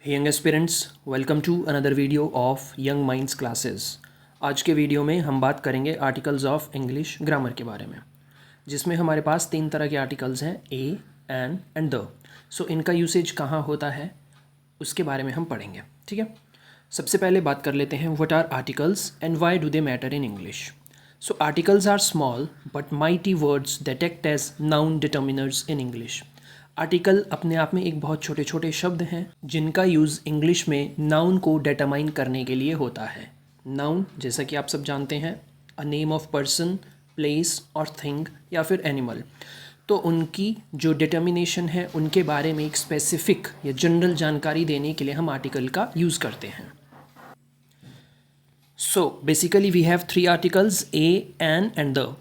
Hey young aspirants, welcome to another video of Young Minds Classes। आज के video में हम बात करेंगे आर्टिकल्स ऑफ इंग्लिश ग्रामर के बारे में, जिसमें हमारे पास 3 तरह के आर्टिकल्स हैं, ए, एन एंड द। सो इनका यूसेज कहाँ होता है उसके बारे में हम पढ़ेंगे, ठीक है। सबसे पहले बात कर लेते हैं what are articles and why do they matter in English. So articles are small but mighty words that act as noun determiners in English. Article अपने आप में एक बहुत छोटे छोटे शब्द हैं जिनका यूज़ इंग्लिश में नाउन को डिटरमाइन करने के लिए होता है। नाउन जैसा कि आप सब जानते हैं, a name of person, place और थिंग या फिर एनिमल। तो उनकी जो डिटर्मिनेशन है उनके बारे में एक स्पेसिफिक या जनरल जानकारी देने के लिए हम आर्टिकल का यूज़ करते हैं। So basically we have 3 articles, a, an and the.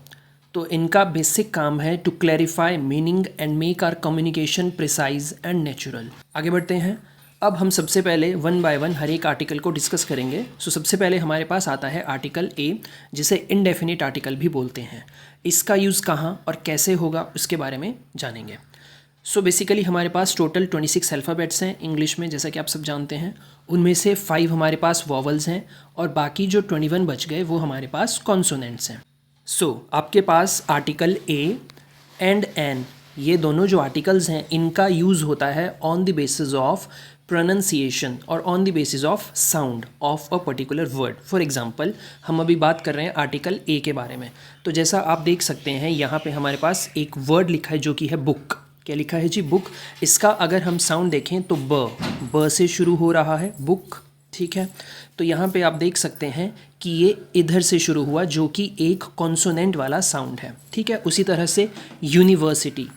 तो इनका बेसिक काम है to clarify meaning and make our communication precise and natural. आगे बढ़ते हैं। अब हम सबसे पहले वन बाय वन हर एक आर्टिकल को डिस्कस करेंगे। सो सबसे पहले हमारे पास आता है आर्टिकल ए, जिसे इनडेफिनिट आर्टिकल भी बोलते हैं। इसका यूज़ कहाँ और कैसे होगा उसके बारे में जानेंगे। सो बेसिकली हमारे पास टोटल 26 अल्फ़ाबेट्स हैं इंग्लिश में, जैसा कि आप सब जानते हैं। उनमें से 5 हमारे पास वॉवल्स हैं और बाकी जो 21 बच गए वो हमारे पास कॉन्सोनेंट्स हैं। आपके पास आर्टिकल ए एंड एन, ये दोनों जो आर्टिकल्स हैं इनका यूज़ होता है on the basis of pronunciation और on the basis of sound of a particular word. For example हम अभी बात कर रहे हैं आर्टिकल ए के बारे में। तो जैसा आप देख सकते हैं यहाँ पे हमारे पास एक वर्ड लिखा है जो कि है बुक। क्या लिखा है जी? बुक। इसका अगर हम साउंड देखें तो ब से शुरू हो रहा है, बुक, ठीक है। तो यहाँ पे आप देख सकते हैं कि ये इधर से शुरू हुआ जो कि एक कॉन्सोनेंट वाला साउंड है, ठीक है। उसी तरह से यूनिवर्सिटी।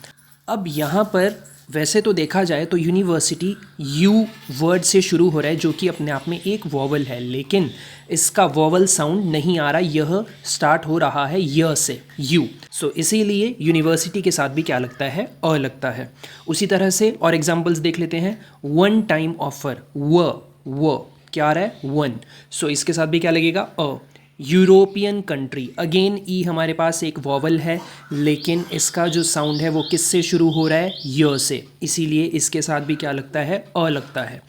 अब यहाँ पर वैसे तो देखा जाए तो यूनिवर्सिटी यू वर्ड से शुरू हो रहा है जो कि अपने आप में एक वॉवल है, लेकिन इसका वॉवल साउंड नहीं आ रहा, यह स्टार्ट हो रहा है य से, यू। सो इसीलिए यूनिवर्सिटी के साथ भी क्या लगता है? अ लगता है। उसी तरह से और एग्जांपल्स देख लेते हैं। वन टाइम ऑफर, व क्या आ रहा है? वन। सो इसके साथ भी क्या लगेगा? अ। यूरोपियन कंट्री, अगेन ई हमारे पास एक वॉवल है, लेकिन इसका जो साउंड है वो किससे शुरू हो रहा है? य से, इसीलिए इसके साथ भी क्या लगता है? अ लगता है।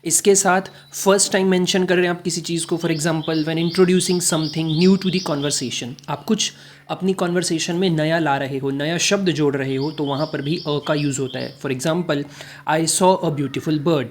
इसके साथ फर्स्ट टाइम मेंशन कर रहे हैं आप किसी चीज़ को, for example when introducing something new to the conversation. आप कुछ अपनी कॉन्वर्सेशन में नया ला रहे हो, नया शब्द जोड़ रहे हो, तो वहाँ पर भी अ का यूज़ होता है। For example, I saw a beautiful bird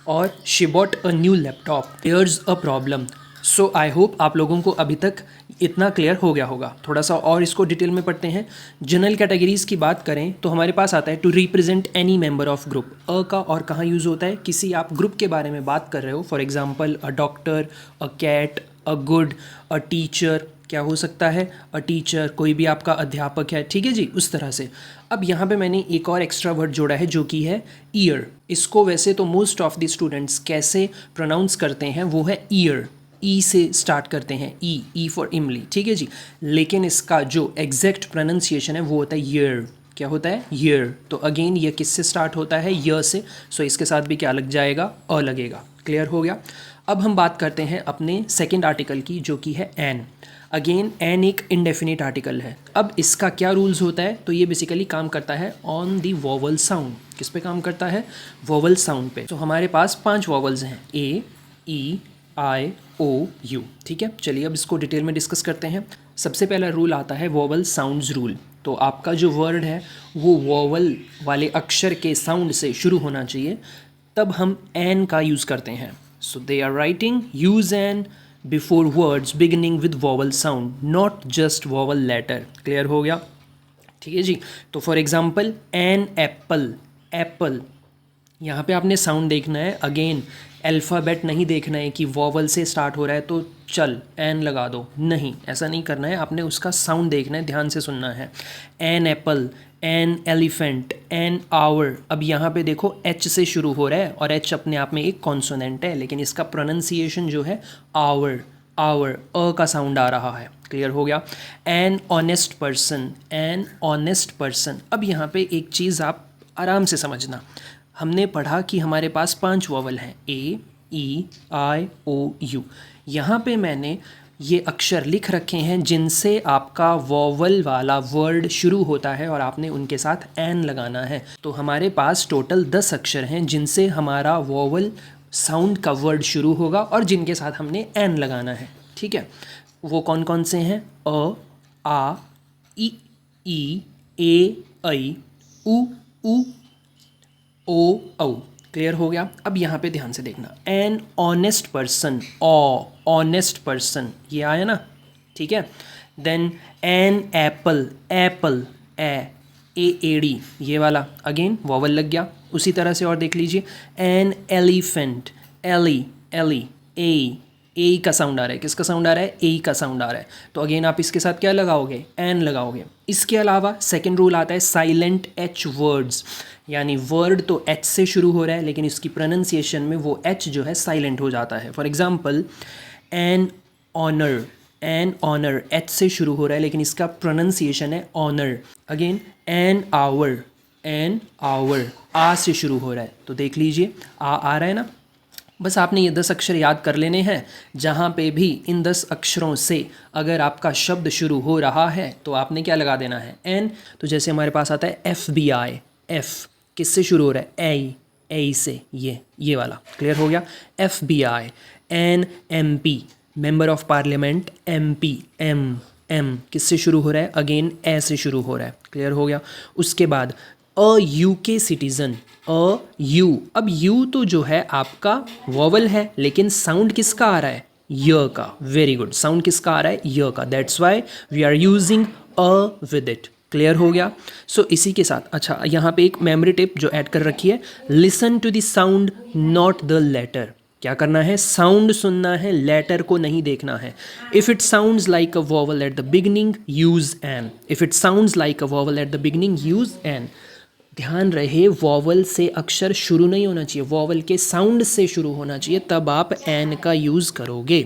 और she bought a new laptop, there's a problem. So I hope आप लोगों को अभी तक इतना क्लियर हो गया होगा। थोड़ा सा और इसको डिटेल में पढ़ते हैं। जनरल कैटेगरीज़ की बात करें तो हमारे पास आता है to represent any member of group. A का और कहाँ यूज़ होता है? किसी आप ग्रुप के बारे में बात कर रहे हो, for example a doctor, a cat, a good, a teacher. क्या हो सकता है? अ टीचर, कोई भी आपका अध्यापक है, ठीक है जी, उस तरह से। अब यहाँ पे मैंने एक और एक्स्ट्रा वर्ड जोड़ा है जो कि है ईयर। इसको वैसे तो मोस्ट ऑफ द स्टूडेंट्स कैसे प्रोनाउंस करते हैं वो है ईयर, ई से स्टार्ट करते हैं, ई फॉर इमली, ठीक है जी। लेकिन इसका जो एग्जैक्ट प्रोनाउंसिएशन है वो होता है ईयर। क्या होता है? ईयर। तो अगेन ये किससे स्टार्ट होता है? य से। सो इसके साथ भी क्या लग जाएगा? अ लगेगा। क्लियर हो गया। अब हम बात करते हैं अपने सेकेंड आर्टिकल की जो कि है एन। अगेन एन एक इनडेफिनिट आर्टिकल है। अब इसका क्या रूल्स होता है? तो ये बेसिकली काम करता है ऑन दी वोवल साउंड। किस पे काम करता है? वोवल साउंड पे। तो हमारे पास 5 वोवल्स हैं, ए, ई, आई, ओ, यू, ठीक है। चलिए अब इसको डिटेल में डिस्कस करते हैं। सबसे पहला रूल आता है वोवल साउंड्स रूल। तो आपका जो वर्ड है वो वोवल वाले अक्षर के साउंड से शुरू होना चाहिए, तब हम एन का यूज़ करते हैं। So they are writing use an before words beginning with vowel sound, not just vowel letter. Clear हो गया? ठीक है जी। तो for example an apple, apple, यहाँ पे आपने साउंड देखना है। अगेन अल्फ़ाबेट नहीं देखना है कि वॉवल से स्टार्ट हो रहा है तो चल एन लगा दो, नहीं, ऐसा नहीं करना है। आपने उसका साउंड देखना है, ध्यान से सुनना है। An apple, an elephant, an hour. अब यहाँ पे देखो एच से शुरू हो रहा है और एच अपने आप में एक कॉन्सोनेंट है, लेकिन इसका प्रोनंसिएशन जो है आवर, आवर, अ का साउंड आ रहा है। क्लियर हो गया? N honest person, N honest person. अब यहाँ पे एक चीज़ आप आराम से समझना। हमने पढ़ा कि हमारे पास 5 वोवल हैं, ए, ई, आई, ओ, यू। यहाँ पे मैंने ये अक्षर लिख रखे हैं जिनसे आपका वोवल वाला वर्ड शुरू होता है और आपने उनके साथ एन लगाना है। तो हमारे पास टोटल 10 अक्षर हैं जिनसे हमारा वोवल साउंड का वर्ड शुरू होगा और जिनके साथ हमने एन लगाना है, ठीक है। वो कौन कौन से हैं? अ, आ, ई, ए, ऐ, उ, ओ, औ। क्लियर हो गया? अब यहाँ पे ध्यान से देखना, an honest person, honest person, ये आया ना, ठीक है। देन एन एप्पल, एप्पल, एडी, ये वाला अगेन वॉवल लग गया। उसी तरह से और देख लीजिए, एन एलिफेंट, एली, ए का साउंड आ रहा है। किसका साउंड आ रहा है? ए का साउंड आ रहा है। तो अगेन आप इसके साथ क्या लगाओगे? एन लगाओगे। इसके अलावा सेकेंड रूल आता है साइलेंट एच वर्ड्स, यानी वर्ड तो एच से शुरू हो रहा है लेकिन इसकी प्रोनाउंसिएशन में वो एच जो है साइलेंट हो जाता है। For example, an honour H से शुरू हो रहा है लेकिन इसका प्रोनाउंसिएशन है ऑनर। अगेन एन आवर आ से शुरू हो रहा है, तो देख लीजिए आ रहा है ना। बस आपने ये 10 अक्षर याद कर लेने हैं। जहाँ पे भी इन 10 अक्षरों से अगर आपका शब्द शुरू हो रहा है तो आपने क्या लगा देना है? एन। तो जैसे हमारे पास आता है FBI, एफ किससे शुरू हो रहा है? ए से, ये वाला। क्लियर हो गया? FBI। An MP, member of parliament, MP, M किससे शुरू हो रहा है? अगेन ए से शुरू हो रहा है। क्लियर हो गया? उसके बाद UK सिटीज़न, यू। अब यू तो जो है आपका वॉवल है लेकिन साउंड किसका आ रहा है? य का। वेरी गुड, साउंड किसका आ रहा है? य का। That's why we are using with it. Clear हो गया? सो इसी के साथ अच्छा यहाँ पे एक मेमोरी टिप जो ऐड कर रखी है, listen to the sound not the letter. क्या करना है? साउंड सुनना है, लेटर को नहीं देखना है। If it sounds like a vowel at the beginning, use N. If it sounds like a vowel at the beginning, use N. ध्यान रहे, वॉवल से अक्षर शुरू नहीं होना चाहिए, वॉवल के साउंड से शुरू होना चाहिए, तब आप एन का यूज़ करोगे।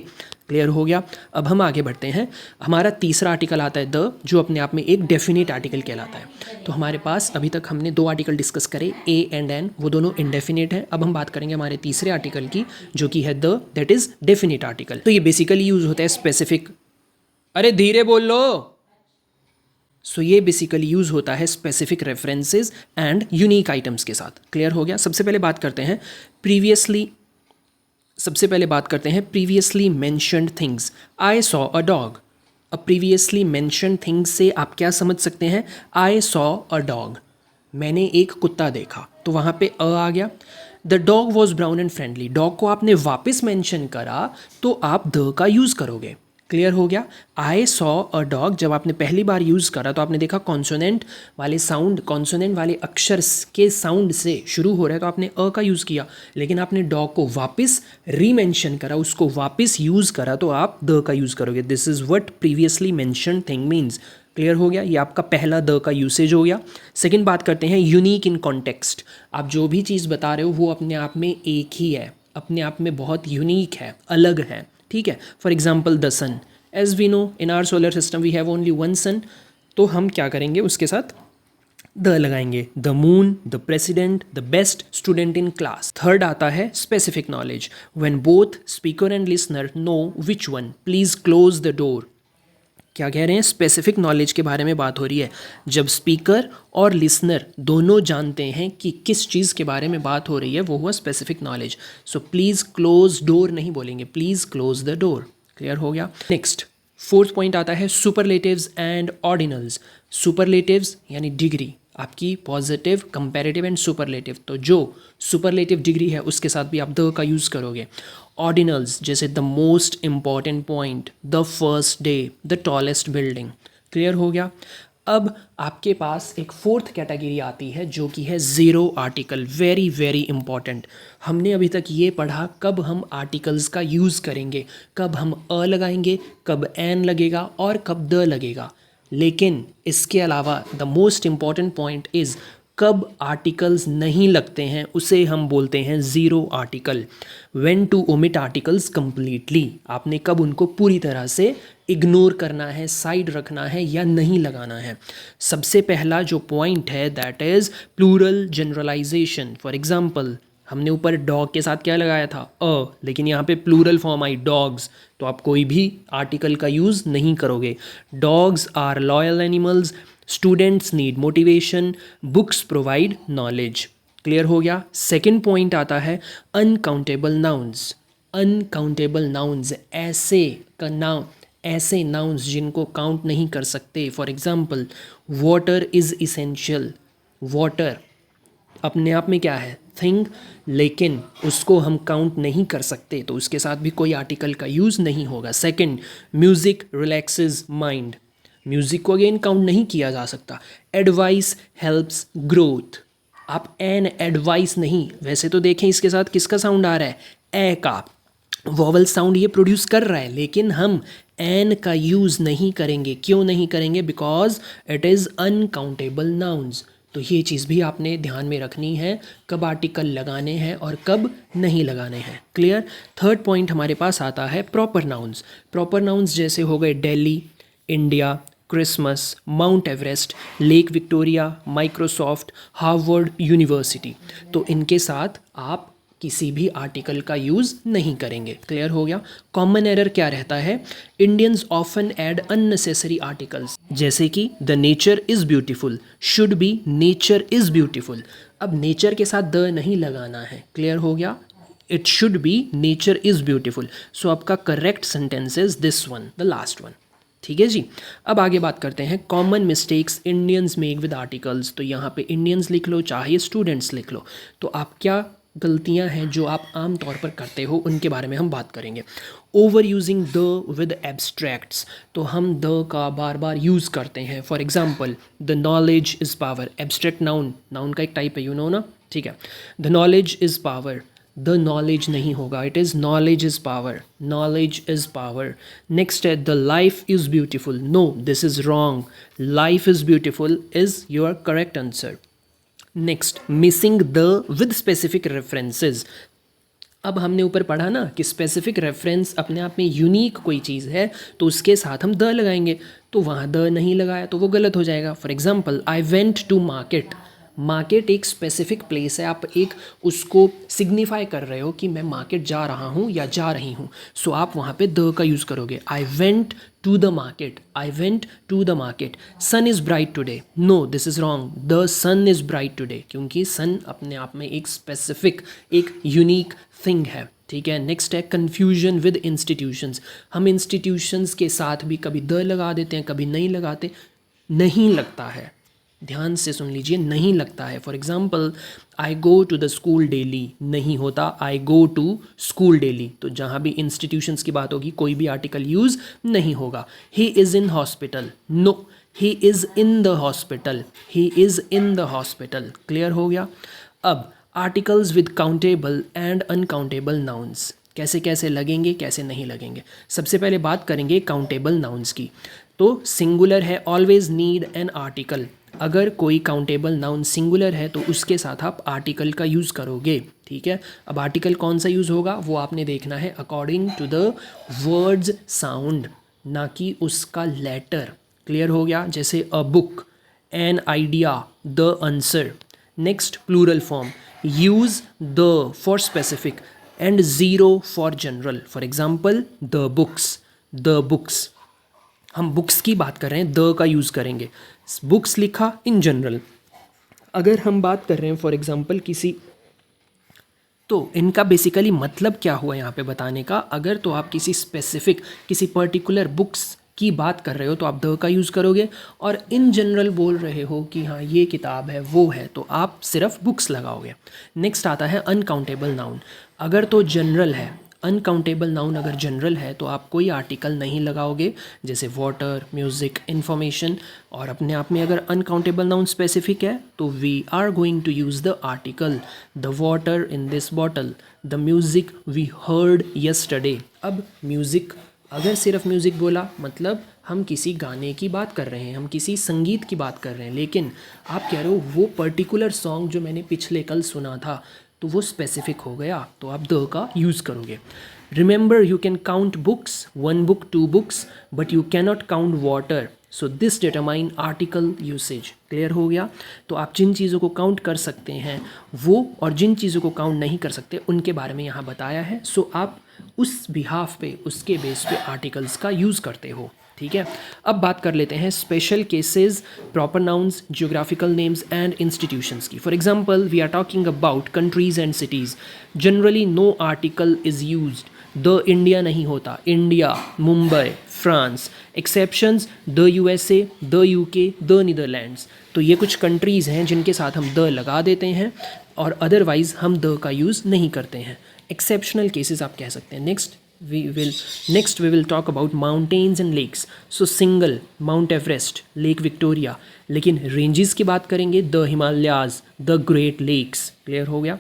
क्लियर हो गया? अब हम आगे बढ़ते हैं। हमारा तीसरा आर्टिकल आता है द, जो अपने आप में एक डेफिनेट आर्टिकल कहलाता है। तो हमारे पास अभी तक हमने 2 आर्टिकल डिस्कस करे, ए एंड एन, वो दोनों इनडेफिनेट हैं। अब हम बात करेंगे हमारे तीसरे आर्टिकल की, जो कि है the, that is definite article. तो ये बेसिकली यूज़ होता है स्पेसिफिक, अरे धीरे बोल लो। सो ये बेसिकली यूज़ होता है specific references and unique items के साथ। क्लियर हो गया? सबसे पहले बात करते हैं previously mentioned things. I saw a dog. अब प्रीवियसली मेंशन्ड थिंग्स से आप क्या समझ सकते हैं? आई सॉ अ डॉग, मैंने एक कुत्ता देखा, तो वहाँ पे अ आ गया। The dog was brown and friendly, dog को आपने वापस मेंशन करा तो आप द का यूज़ करोगे। क्लियर हो गया? आई सॉ अ डॉग जब आपने पहली बार यूज़ करा तो आपने देखा कॉन्सोनेंट वाले साउंड, कॉन्सोनेंट वाले अक्षर के साउंड से शुरू हो रहा है तो आपने अ का यूज़ किया, लेकिन आपने डॉग को वापस रीमेंशन करा, उसको वापस यूज़ करा तो आप द का यूज़ करोगे। This is what previously mention thing means. Clear हो गया? ये आपका पहला द का यूसेज हो गया। सेकेंड बात करते हैं यूनिक इन कॉन्टेक्स्ट। आप जो भी चीज़ बता रहे हो वो अपने आप में एक ही है, अपने आप में बहुत यूनिक है, अलग है। ठीक है? For example the sun, as we know in our solar system we have only one sun, तो हम क्या करेंगे? उसके साथ द लगाएंगे। The moon, the president, the best student in class. Third आता है specific knowledge, when both speaker and listener know which one, please close the door. क्या कह रहे हैं? स्पेसिफिक नॉलेज के बारे में बात हो रही है। जब स्पीकर और लिसनर दोनों जानते हैं कि किस चीज़ के बारे में बात हो रही है, वो हुआ specific knowledge. So please close door नहीं बोलेंगे, please close the door. Clear हो गया? नेक्स्ट फोर्थ पॉइंट आता है सुपरलेटिव्स एंड ऑर्डिनल्स। सुपरलेटिव्स यानी डिग्री, आपकी पॉजिटिव, कंपैरेटिव एंड सुपरलेटिव। तो जो सुपरलेटिव डिग्री है उसके साथ भी आप द का यूज़ करोगे। ऑर्डिनल्स जैसे the most important point, the first day, the tallest building. Clear हो गया? अब आपके पास एक फोर्थ कैटेगरी आती है जो कि है zero article. Very very important. हमने अभी तक ये पढ़ा कब हम आर्टिकल्स का यूज़ करेंगे, कब हम अ लगाएंगे, कब एन लगेगा और कब द लगेगा। लेकिन इसके अलावा the most important point is कब आर्टिकल्स नहीं लगते हैं उसे हम बोलते हैं zero article. When to omit articles completely, आपने कब उनको पूरी तरह से इग्नोर करना है, साइड रखना है या नहीं लगाना है। सबसे पहला जो पॉइंट है that is plural generalisation. For example हमने ऊपर डॉग के साथ क्या लगाया था? अ, लेकिन यहाँ पे प्लूरल फॉर्म आई डॉग्स, तो आप कोई भी आर्टिकल का यूज़ नहीं करोगे। Dogs are loyal animals, students need motivation, books provide knowledge. Clear हो गया। सेकंड पॉइंट आता है अनकाउंटेबल नाउन्स। अनकाउंटेबल नाउन्स ऐसे नाउन्स जिनको काउंट नहीं कर सकते। For example water is essential. Water अपने आप में क्या है, थिंग, लेकिन उसको हम काउंट नहीं कर सकते, तो उसके साथ भी कोई आर्टिकल का यूज़ नहीं होगा। Second, music relaxes mind. Music को अगेन काउंट नहीं किया जा सकता। Advice helps growth. आप एन एडवाइस नहीं, वैसे तो देखें इसके साथ किसका साउंड आ रहा है, ए का वॉवल साउंड ये प्रोड्यूस कर रहा है, लेकिन हम एन का यूज़ नहीं करेंगे। क्यों नहीं करेंगे? Because it is uncountable nouns. तो ये चीज़ भी आपने ध्यान में रखनी है, कब आर्टिकल लगाने हैं और कब नहीं लगाने हैं। क्लियर। थर्ड पॉइंट हमारे पास आता है प्रॉपर नाउन्स। प्रॉपर नाउन्स जैसे हो गए Delhi, India, Christmas, mount Everest, lake Victoria, Microsoft, Harvard university. तो इनके साथ आप किसी भी आर्टिकल का यूज़ नहीं करेंगे। क्लियर हो गया। कॉमन एरर क्या रहता है, Indians often add unnecessary articles, जैसे कि the nature is beautiful should be nature is beautiful. अब नेचर के साथ द नहीं लगाना है। क्लियर हो गया। It should be nature is beautiful. So आपका correct sentence is this one, the last one. ठीक है जी। अब आगे बात करते हैं common mistakes Indians make with articles. तो यहाँ पे इंडियंस लिख लो चाहे स्टूडेंट्स लिख लो, तो आप क्या गलतियां हैं जो आप आम तौर पर करते हो उनके बारे में हम बात करेंगे। Over using the with abstracts. तो हम द का बार बार यूज़ करते हैं। For example the knowledge is power. Abstract noun, noun का एक टाइप है, यू नो ना, ठीक है। The knowledge is power, the knowledge नहीं होगा, it is knowledge is power, knowledge is power. Next है the life is beautiful. No, this is wrong, life is beautiful is your correct answer. Next, missing the with specific references. अब हमने ऊपर पढ़ा ना कि specific reference अपने आप में यूनिक कोई चीज़ है तो उसके साथ हम द लगाएंगे, तो वहाँ द नहीं लगाया तो वो गलत हो जाएगा। For example I went to market. Market एक स्पेसिफिक प्लेस है, आप एक उसको सिग्निफाई कर रहे हो कि मैं मार्केट जा रहा हूँ या जा रही हूँ, सो आप वहाँ पे द का यूज़ करोगे। I went to the market, I went to the market. Sun is bright today. No, this is wrong, the sun is bright today, क्योंकि सन अपने आप में एक स्पेसिफिक, एक यूनिक थिंग है। ठीक है। नेक्स्ट है कन्फ्यूजन विद इंस्टीट्यूशंस। हम इंस्टीट्यूशंस के साथ भी कभी द लगा देते हैं, कभी नहीं लगाते, नहीं लगता है, ध्यान से सुन लीजिए, नहीं लगता है। For example I go to the school daily नहीं होता, I go to school daily. तो जहाँ भी इंस्टीट्यूशंस की बात होगी कोई भी आर्टिकल यूज़ नहीं होगा। He is in hospital. No, he is in the hospital, he is in the hospital. Clear हो गया। अब articles with countable and uncountable nouns कैसे कैसे लगेंगे, कैसे नहीं लगेंगे। सबसे पहले बात करेंगे काउंटेबल नाउन्स की। तो सिंगुलर है, ऑलवेज नीड एन आर्टिकल। अगर कोई काउंटेबल नाउन सिंगुलर है तो उसके साथ आप आर्टिकल का यूज़ करोगे। ठीक है। अब आर्टिकल कौन सा यूज़ होगा वो आपने देखना है according to the words sound, ना कि उसका लेटर। क्लियर हो गया। जैसे a book, an idea, the answer. Next plural form, use the for specific and zero for general. For example the books, the books. हम बुक्स की बात कर रहे हैं, द का यूज़ करेंगे। बुक्स लिखा इन जनरल। अगर हम बात कर रहे हैं फॉर एग्जांपल किसी, तो इनका बेसिकली मतलब क्या हुआ यहाँ पे बताने का, अगर तो आप किसी स्पेसिफिक, किसी पर्टिकुलर बुक्स की बात कर रहे हो तो आप द का यूज़ करोगे, और इन जनरल बोल रहे हो कि हाँ ये किताब है वो है तो आप सिर्फ बुक्स लगाओगे। नेक्स्ट आता है अनकाउंटेबल नाउन। अगर तो जनरल है, अनकाउंटेबल नाउन अगर जनरल है तो आप कोई आर्टिकल नहीं लगाओगे, जैसे वाटर, म्यूज़िक, इन्फॉर्मेशन। और अपने आप में अगर अनकाउंटेबल नाउन स्पेसिफिक है तो we are going to use the article, the water in this bottle, the music we heard yesterday. अब म्यूज़िक, अगर सिर्फ म्यूज़िक बोला मतलब हम किसी गाने की बात कर रहे हैं, हम किसी संगीत की बात कर रहे हैं, लेकिन आप कह रहे हो वो पर्टिकुलर सॉन्ग जो मैंने पिछले कल सुना था, तो वो स्पेसिफिक हो गया तो आप द का यूज़ करोगे। Remember you can count books, 1 book 2 books, but you cannot count water, so this determine article usage. Clear हो गया। तो आप जिन चीज़ों को काउंट कर सकते हैं वो, और जिन चीज़ों को काउंट नहीं कर सकते उनके बारे में यहाँ बताया है। सो आप उस बिहाफ पे, उसके बेस पे आर्टिकल्स का यूज़ करते हो। ठीक है। अब बात कर लेते हैं special cases, proper nouns, geographical names and institutions की। For example we are talking about countries and cities, generally no article is used, the India नहीं होता, India, Mumbai, France, exceptions the USA, the UK, the Netherlands. तो ये कुछ countries हैं जिनके साथ हम द लगा देते हैं और अदरवाइज़ हम द का यूज़ नहीं करते हैं। एक्सेप्शनल केसेस आप कह सकते हैं। Next we will talk about mountains and lakes. So single Mount Everest, Lake Victoria, लेकिन रेंजेस की बात करेंगे the Himalayas, the Great Lakes. Clear हो गया।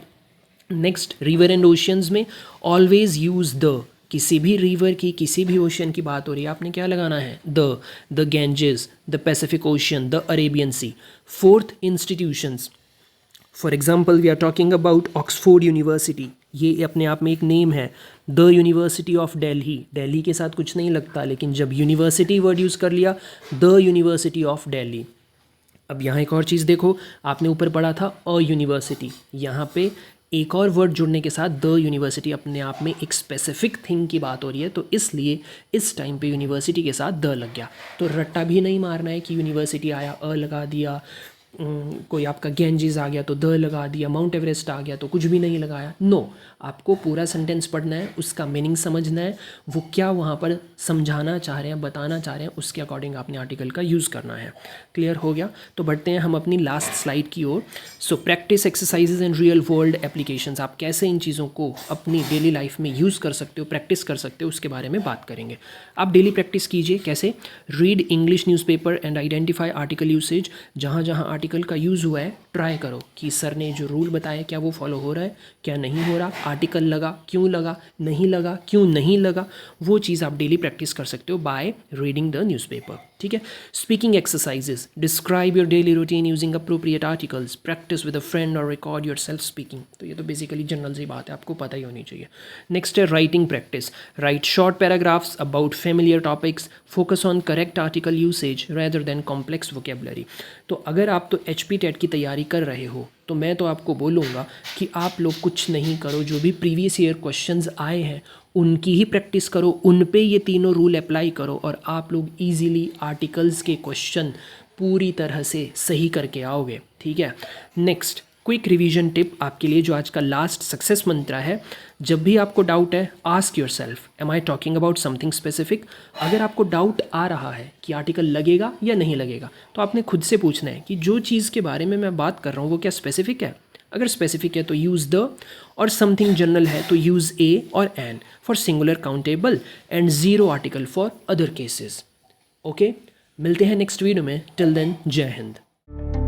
नेक्स्ट रिवर एंड ओशियंस में ऑलवेज यूज द, किसी भी रिवर की किसी भी ओशियन की बात हो रही है आपने क्या लगाना है, the Ganges, the Pacific Ocean, the Arabian Sea. Fourth institutions, for example we are talking about Oxford University, ये अपने आप में एक नेम है। The University of Delhi, Delhi के साथ कुछ नहीं लगता लेकिन जब यूनिवर्सिटी वर्ड यूज़ कर लिया, द यूनिवर्सिटी ऑफ दिल्ली। अब यहाँ एक और चीज़ देखो, आपने ऊपर पढ़ा था अ यूनिवर्सिटी, यहाँ पे एक और वर्ड जुड़ने के साथ द यूनिवर्सिटी अपने आप में एक स्पेसिफिक थिंग की बात हो रही है, तो इसलिए इस टाइम पे यूनिवर्सिटी के साथ द लग गया। तो रट्टा भी नहीं मारना है कि यूनिवर्सिटी आया अ लगा दिया, कोई आपका गैंजेस आ गया तो द लगा दिया, माउंट एवरेस्ट आ गया तो कुछ भी नहीं लगाया। नो, आपको पूरा सेंटेंस पढ़ना है, उसका मीनिंग समझना है, वो क्या वहाँ पर समझाना चाह रहे हैं, बताना चाह रहे हैं, उसके अकॉर्डिंग आपने आर्टिकल का यूज़ करना है। क्लियर हो गया। तो बढ़ते हैं हम अपनी लास्ट स्लाइड की ओर। So practice exercises and real world applications, आप कैसे इन चीज़ों को अपनी डेली लाइफ में यूज़ कर सकते हो, प्रैक्टिस कर सकते हो, उसके बारे में बात करेंगे। आप डेली प्रैक्टिस कीजिए। कैसे? Read English newspaper and identify article usage, जहाँ जहाँ आर्टिकल का यूज़ हुआ है ट्राई करो कि सर ने जो रूल बताया क्या वो फॉलो हो रहा है, क्या नहीं हो रहा, आर्टिकल लगा क्यों लगा, नहीं लगा क्यों नहीं लगा, वो चीज़ आप डेली प्रैक्टिस कर सकते हो बाय रीडिंग द न्यूज़पेपर। ठीक है। Speaking exercises, describe your daily routine using appropriate articles, practice with a friend और रिकॉर्ड योर सेल्फ स्पीकिंग। तो ये तो बेसिकली जनरल सी बात है, आपको पता ही होनी चाहिए। नेक्स्ट है writing practice, right short paragraphs about familiar topics, focus on correct article usage rather than complex vocabulary. तो अगर आप तो HP टेट की तैयारी कर रहे हो तो मैं तो आपको बोलूँगा कि आप लोग कुछ नहीं करो, जो भी प्रीवियस ईयर क्वेश्चंस आए हैं उनकी ही प्रैक्टिस करो, उन पे ये तीनों रूल अप्लाई करो और आप लोग इजीली आर्टिकल्स के क्वेश्चन पूरी तरह से सही करके आओगे। ठीक है। नेक्स्ट क्विक रिवीजन टिप आपके लिए, जो आज का लास्ट सक्सेस मंत्र है, जब भी आपको डाउट है ask yourself, am I talking about something specific. अगर आपको डाउट आ रहा है कि आर्टिकल लगेगा या नहीं लगेगा, तो आपने खुद से पूछना है कि जो चीज़ के बारे में मैं बात कर रहा हूँ वो क्या स्पेसिफिक है। अगर स्पेसिफिक है तो यूज़ द, और समथिंग जनरल है तो यूज़ ए और an for singular countable and zero article for other cases. Okay, मिलते हैं नेक्स्ट वीडियो में। टिल देन, जय हिंद।